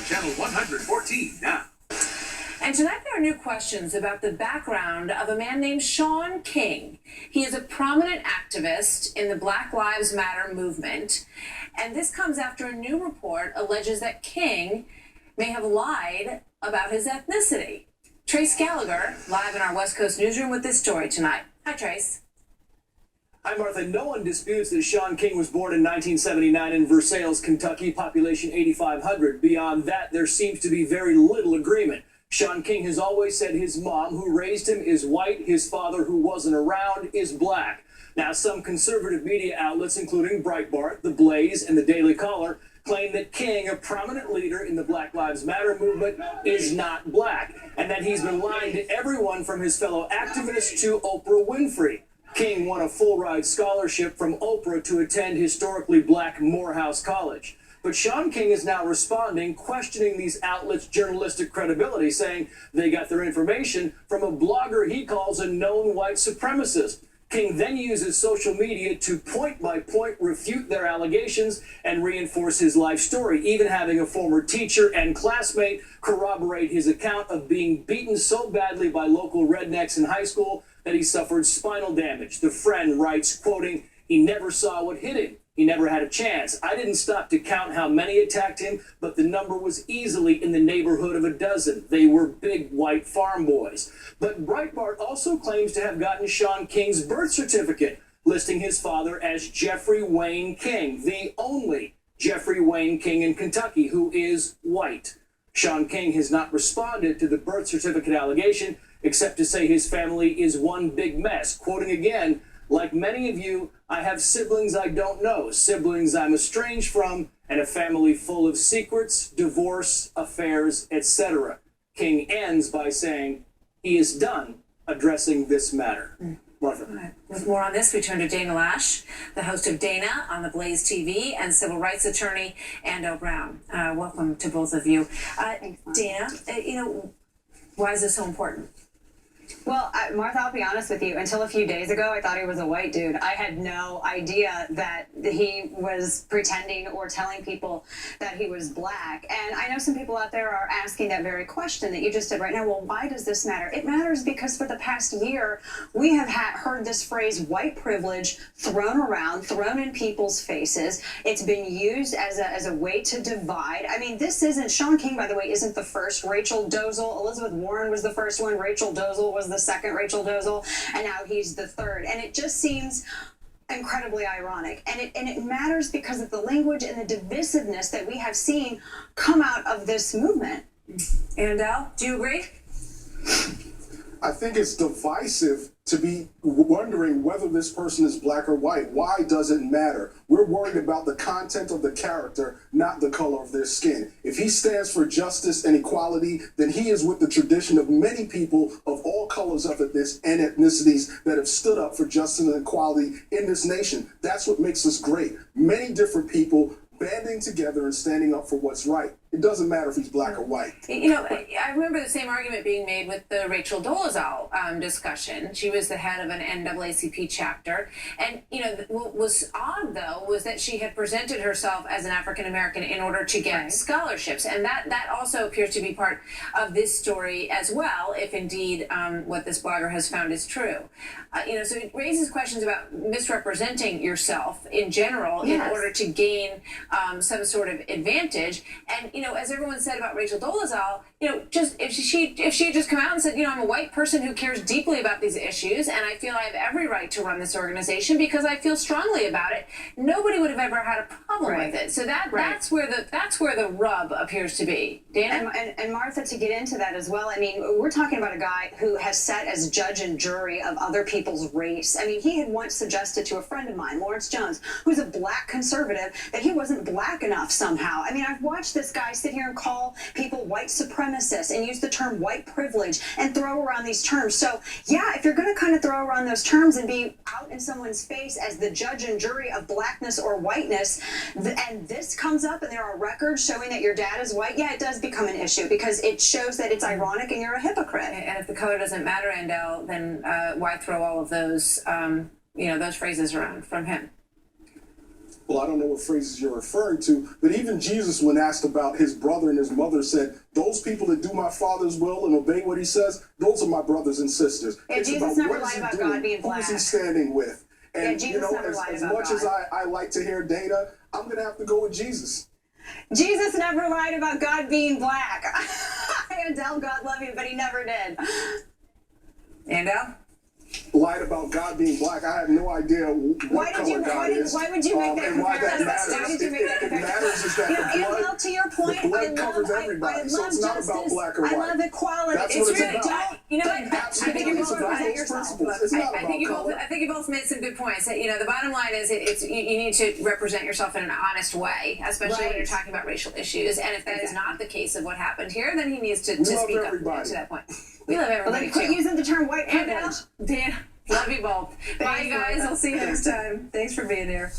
Channel 114 now. And tonight there are new questions about the background of a man named Shaun King. He is a prominent activist in the Black Lives Matter movement. And this comes after a new report alleges that King may have lied about his ethnicity. Trace Gallagher, live in our West Coast newsroom with this story tonight. Hi, Trace. Hi, Martha. No one disputes that Shaun King was born in 1979 in Versailles, Kentucky, population 8,500. Beyond that, there seems to be very little agreement. Shaun King has always said his mom, who raised him, is white. His father, who wasn't around, is black. Now, some conservative media outlets, including Breitbart, The Blaze, and the Daily Caller, claim that King, a prominent leader in the Black Lives Matter movement, is not black, and that he's been lying to everyone from his fellow activists to Oprah Winfrey. King won a full-ride scholarship from Oprah to attend historically black Morehouse College. But Shaun King is now responding, questioning these outlets' journalistic credibility, saying they got their information from a blogger he calls a known white supremacist. King then uses social media to point-by-point refute their allegations and reinforce his life story, even having a former teacher and classmate corroborate his account of being beaten so badly by local rednecks in high school that he suffered spinal damage. The friend writes, quoting, "He never saw what hit him. He never had a chance. I didn't stop to count how many attacked him, but the number was easily in the neighborhood of a dozen. They were big white farm boys." But Breitbart also claims to have gotten Shaun King's birth certificate, listing his father as Jeffrey Wayne King, the only Jeffrey Wayne King in Kentucky who is white. Shaun King has not responded to the birth certificate allegation, except to say his family is one big mess. Quoting again, "Like many of you, I have siblings I don't know, siblings I'm estranged from, and a family full of secrets, divorce, affairs, etc." King ends by saying he is done addressing this matter. Martha. All right. With more on this, we turn to Dana Lash, the host of Dana on the Blaze TV and civil rights attorney Ando Brown. Welcome to both of you. Dana, why is this so important? Well, Martha, I'll be honest with you. Until a few days ago, I thought he was a white dude. I had no idea that he was pretending or telling people that he was black. And I know some people out there are asking that very question that you just did right now. Well, why does this matter? It matters because for the past year, we have heard this phrase white privilege thrown around, thrown in people's faces. It's been used as a way to divide. I mean, this isn't, Shaun King, by the way, isn't the first. Rachel Dolezal, Elizabeth Warren was the first one. Rachel Dolezal was the second, Rachel Dolezal, and now he's the third. And it just seems incredibly ironic. And it matters because of the language and the divisiveness that we have seen come out of this movement. And Al, do you agree? I think it's divisive to be wondering whether this person is black or white. Why does it matter? We're worried about the content of the character, not the color of their skin. If he stands for justice and equality, then he is with the tradition of many people of all colors of this and ethnicities that have stood up for justice and equality in this nation. That's what makes us great. Many different people banding together and standing up for what's right. It doesn't matter if he's black or white. I remember the same argument being made with the Rachel Dolezal discussion. She was the head of an NAACP chapter. And, what was odd, though, was that she had presented herself as an African-American in order to get scholarships. And that also appears to be part of this story as well, if indeed what this blogger has found is true. So it raises questions about misrepresenting yourself in general in order to gain some sort of advantage. And, as everyone said about Rachel Dolezal, just if she had just come out and said, I'm a white person who cares deeply about these issues, and I feel I have every right to run this organization because I feel strongly about it, nobody would have ever had a problem with it. So that's where the rub appears to be. Dana? And Martha, to get into that as well, I mean, we're talking about a guy who has sat as judge and jury of other people's race. I mean, he had once suggested to a friend of mine, Lawrence Jones, who's a black conservative, that he wasn't black enough somehow. I mean, I've watched this guy sit here and call people white supremacists and use the term white privilege and throw around these terms. So, yeah, if you're going to kind of throw around those terms and be out in someone's face as the judge and jury of blackness or whiteness, and this comes up and there are records showing that your dad is white, yeah, it does become an issue because it shows that it's ironic and you're a hypocrite. And if the color doesn't matter, Andel, then why throw all of those, those phrases around from him? well, I don't know what phrases you're referring to, but even Jesus, when asked about his brother and his mother, said, those people that do my Father's will and obey what he says, those are my brothers and sisters. Yeah, It's Jesus about never what is lied he about doing, God being who is he black. standing with. And, Yeah, you know, Jesus never lied as about much as God. I like to hear Dana, I'm going to have to go with Jesus. Jesus never lied about God being black. Adele, God love you, but he never did. Ando? Lied about God being black. I have no idea Why what did you? color God is. Why would you make that and why comparison? that matters. Why did you make that It comparison? matters is that You the know, blood, Annabelle, to your point, the blood I love, covers everybody. I love So it's not justice. about black or white. I love equality. That's It's what it's really about. You know what? Absolutely, I think it's about you those both, principles. It's not I about think you color. both made some good points. You know, the bottom line is you need to represent yourself in an honest way, especially when you're talking about racial issues. And if that is not the case of what happened here, then he needs to speak up to that point. We love Well, everybody then quit too. using the term white And privilege. Dan, love you both. Bye, guys. I'll see you next time. Thanks for being here.